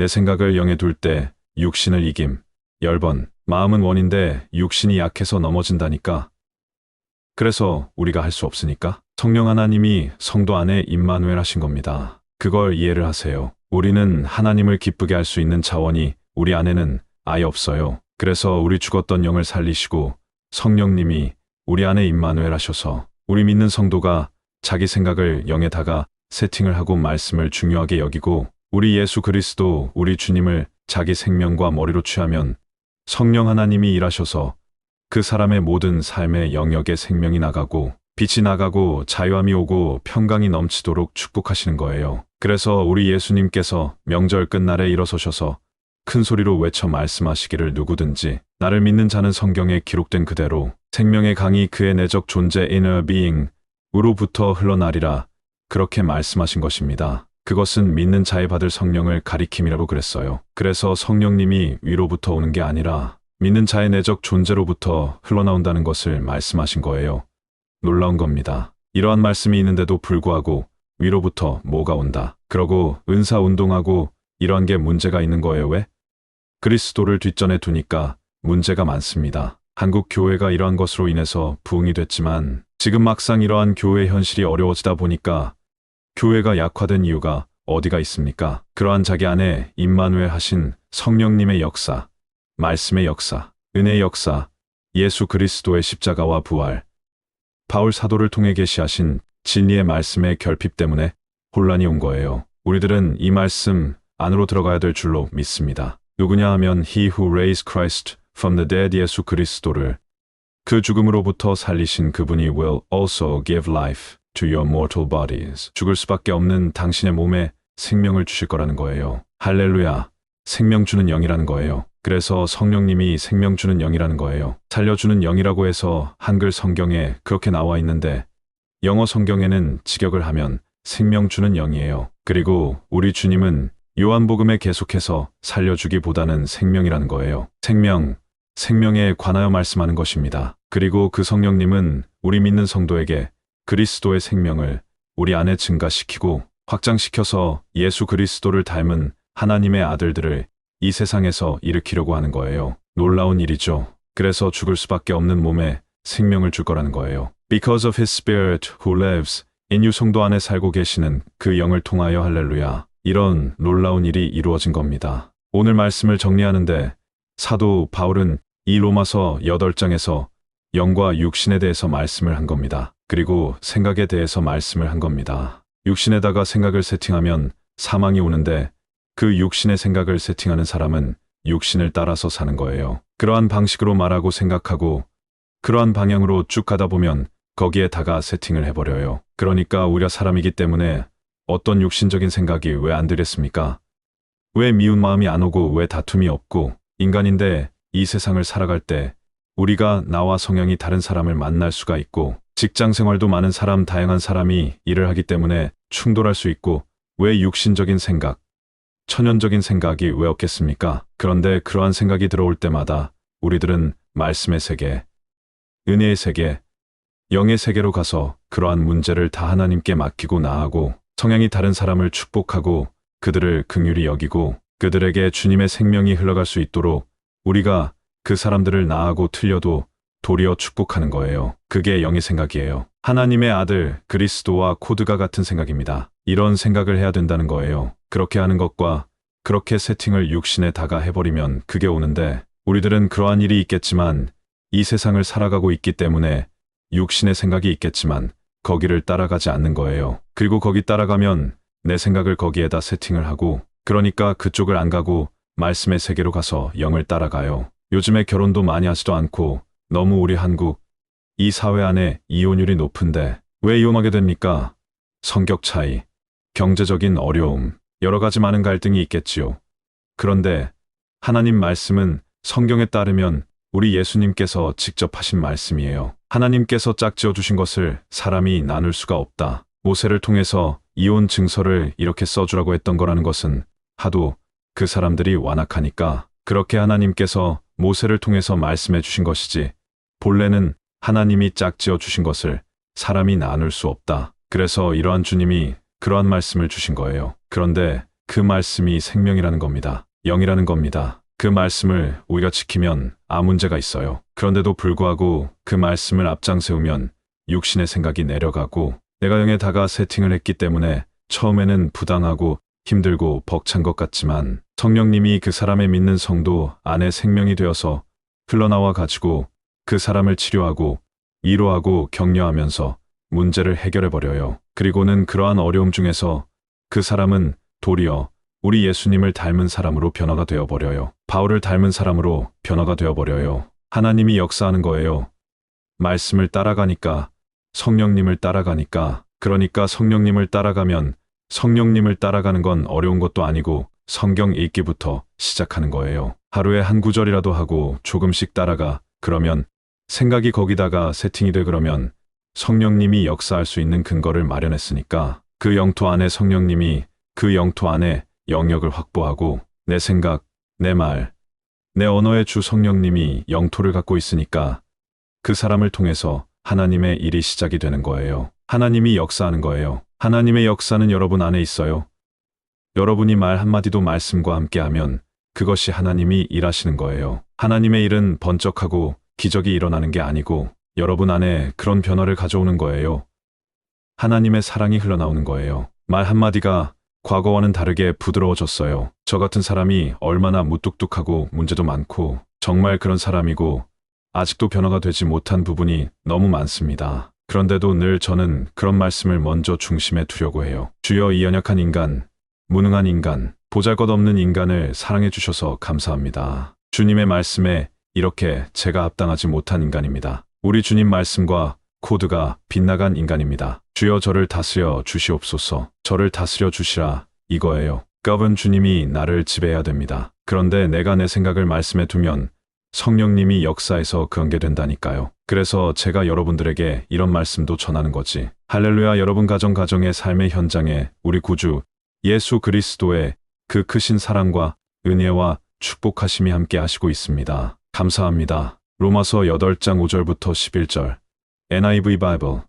내 생각을 영에 둘 때 육신을 이김. 10번. 마음은 원인데 육신이 약해서 넘어진다니까. 그래서 우리가 할 수 없으니까 성령 하나님이 성도 안에 임마누엘 하신 겁니다. 그걸 이해를 하세요. 우리는 하나님을 기쁘게 할 수 있는 자원이 우리 안에는 아예 없어요. 그래서 우리 죽었던 영을 살리시고 성령님이 우리 안에 임마누엘 하셔서 우리 믿는 성도가 자기 생각을 영에다가 세팅을 하고 말씀을 중요하게 여기고 우리 예수 그리스도 우리 주님을 자기 생명과 머리로 취하면 성령 하나님이 일하셔서 그 사람의 모든 삶의 영역에 생명이 나가고 빛이 나가고 자유함이 오고 평강이 넘치도록 축복하시는 거예요. 그래서 우리 예수님께서 명절 끝날에 일어서셔서 큰 소리로 외쳐 말씀하시기를 누구든지 나를 믿는 자는 성경에 기록된 그대로 생명의 강이 그의 내적 존재 inner being 으로부터 흘러나리라 그렇게 말씀하신 것입니다. 그것은 믿는 자에 받을 성령을 가리킴이라고 그랬어요. 그래서 성령님이 위로부터 오는 게 아니라 믿는 자의 내적 존재로부터 흘러나온다는 것을 말씀하신 거예요. 놀라운 겁니다. 이러한 말씀이 있는데도 불구하고 위로부터 뭐가 온다. 그러고 은사 운동하고 이러한 게 문제가 있는 거예요. 왜? 그리스도를 뒷전에 두니까 문제가 많습니다. 한국 교회가 이러한 것으로 인해서 부흥이 됐지만 지금 막상 이러한 교회 현실이 어려워지다 보니까 교회가 약화된 이유가 어디가 있습니까? 그러한 자기 안에 임마누엘 하신 성령님의 역사, 말씀의 역사, 은혜의 역사, 예수 그리스도의 십자가와 부활, 바울 사도를 통해 계시하신 진리의 말씀의 결핍 때문에 혼란이 온 거예요. 우리들은 이 말씀 안으로 들어가야 될 줄로 믿습니다. 누구냐 하면 He who raised Christ from the dead 예수 그리스도를 그 죽음으로부터 살리신 그분이 will also give life to your mortal bodies. 죽을 수밖에 없는 당신의 몸에 생명을 주실 거라는 거예요. 할렐루야. 생명 주는 영이라는 거예요. 그래서 성령님이 생명 주는 영이라는 거예요. 살려주는 영이라고 해서 한글 성경에 그렇게 나와 있는데 영어 성경에는 직역을 하면 생명 주는 영이에요. 그리고 우리 주님은 요한복음에 계속해서 살려주기보다는 생명이라는 거예요. 생명에 관하여 말씀하는 것입니다. 그리고 그 성령님은 우리 믿는 성도에게 그리스도의 생명을 우리 안에 증가시키고 확장시켜서 예수 그리스도를 닮은 하나님의 아들들을 이 세상에서 일으키려고 하는 거예요. 놀라운 일이죠. 그래서 죽을 수밖에 없는 몸에 생명을 줄 거라는 거예요. Because of His Spirit who lives in you 성도 안에 살고 계시는 그 영을 통하여 할렐루야. 이런 놀라운 일이 이루어진 겁니다. 오늘 말씀을 정리하는데 사도 바울은 이 로마서 8장에서 영과 육신에 대해서 말씀을 한 겁니다. 그리고 생각에 대해서 말씀을 한 겁니다. 육신에다가 생각을 세팅하면 사망이 오는데 그 육신의 생각을 세팅하는 사람은 육신을 따라서 사는 거예요. 그러한 방식으로 말하고 생각하고 그러한 방향으로 쭉 가다 보면 거기에다가 세팅을 해버려요. 그러니까 우리가 사람이기 때문에 어떤 육신적인 생각이 왜 안 들겠습니까? 왜 미운 마음이 안 오고 왜 다툼이 없고 인간인데 이 세상을 살아갈 때 우리가 나와 성향이 다른 사람을 만날 수가 있고 직장 생활도 많은 사람 다양한 사람이 일을 하기 때문에 충돌할 수 있고 왜 육신적인 생각, 천연적인 생각이 왜 없겠습니까? 그런데 그러한 생각이 들어올 때마다 우리들은 말씀의 세계, 은혜의 세계, 영의 세계로 가서 그러한 문제를 다 하나님께 맡기고 나아가고 성향이 다른 사람을 축복하고 그들을 긍휼히 여기고 그들에게 주님의 생명이 흘러갈 수 있도록 우리가 그 사람들을 나아가고 틀려도 도리어 축복하는 거예요. 그게 영의 생각이에요. 하나님의 아들 그리스도와 코드가 같은 생각입니다. 이런 생각을 해야 된다는 거예요. 그렇게 하는 것과 그렇게 세팅을 육신에다가 해버리면 그게 오는데 우리들은 그러한 일이 있겠지만 이 세상을 살아가고 있기 때문에 육신의 생각이 있겠지만 거기를 따라가지 않는 거예요. 그리고 거기 따라가면 내 생각을 거기에다 세팅을 하고 그러니까 그쪽을 안 가고 말씀의 세계로 가서 영을 따라가요. 요즘에 결혼도 많이 하지도 않고 너무 우리 한국 이 사회 안에 이혼율이 높은데 왜 이혼하게 됩니까? 성격 차이, 경제적인 어려움, 여러 가지 많은 갈등이 있겠지요. 그런데 하나님 말씀은 성경에 따르면 우리 예수님께서 직접 하신 말씀이에요. 하나님께서 짝지어 주신 것을 사람이 나눌 수가 없다. 모세를 통해서 이혼 증서를 이렇게 써주라고 했던 거라는 것은 하도 그 사람들이 완악하니까 그렇게 하나님께서 모세를 통해서 말씀해 주신 것이지 본래는 하나님이 짝지어 주신 것을 사람이 나눌 수 없다. 그래서 이러한 주님이 그러한 말씀을 주신 거예요. 그런데 그 말씀이 생명이라는 겁니다. 영이라는 겁니다. 그 말씀을 우리가 지키면 아무 문제가 있어요. 그런데도 불구하고 그 말씀을 앞장세우면 육신의 생각이 내려가고 내가 영에다가 세팅을 했기 때문에 처음에는 부당하고 힘들고 벅찬 것 같지만 성령님이 그 사람의 믿는 성도 안에 생명이 되어서 흘러나와 가지고 그 사람을 치료하고 위로하고 격려하면서 문제를 해결해 버려요. 그리고는 그러한 어려움 중에서 그 사람은 도리어 우리 예수님을 닮은 사람으로 변화가 되어 버려요. 바울을 닮은 사람으로 변화가 되어 버려요. 하나님이 역사하는 거예요. 말씀을 따라가니까, 성령님을 따라가니까, 그러니까 성령님을 따라가면 성령님을 따라가는 건 어려운 것도 아니고 성경 읽기부터 시작하는 거예요. 하루에 한 구절이라도 하고 조금씩 따라가. 그러면 생각이 거기다가 세팅이 돼. 그러면 성령님이 역사할 수 있는 근거를 마련했으니까 그 영토 안에 성령님이 그 영토 안에 영역을 확보하고 내 생각, 내 말, 내 언어의 주 성령님이 영토를 갖고 있으니까 그 사람을 통해서 하나님의 일이 시작이 되는 거예요. 하나님이 역사하는 거예요. 하나님의 역사는 여러분 안에 있어요. 여러분이 말 한마디도 말씀과 함께하면 그것이 하나님이 일하시는 거예요. 하나님의 일은 번쩍하고 기적이 일어나는 게 아니고 여러분 안에 그런 변화를 가져오는 거예요. 하나님의 사랑이 흘러나오는 거예요. 말 한마디가 과거와는 다르게 부드러워졌어요. 저 같은 사람이 얼마나 무뚝뚝하고 문제도 많고 정말 그런 사람이고 아직도 변화가 되지 못한 부분이 너무 많습니다. 그런데도 늘 저는 그런 말씀을 먼저 중심에 두려고 해요. 주여, 이 연약한 인간, 무능한 인간, 보잘것없는 인간을 사랑해 주셔서 감사합니다. 주님의 말씀에 이렇게 제가 합당하지 못한 인간입니다. 우리 주님 말씀과 코드가 빗나간 인간입니다. 주여, 저를 다스려 주시옵소서. 저를 다스려 주시라, 이거예요. govern, 주님이 나를 지배해야 됩니다. 그런데 내가 내 생각을 말씀에 두면 성령님이 역사해서 그런 게 된다니까요. 그래서 제가 여러분들에게 이런 말씀도 전하는 거지. 할렐루야. 여러분 가정의 삶의 현장에 우리 구주 예수 그리스도의 그 크신 사랑과 은혜와 축복하심이 함께 하시고 있습니다. 감사합니다. 로마서 8장 5절부터 11절 NIV 바이블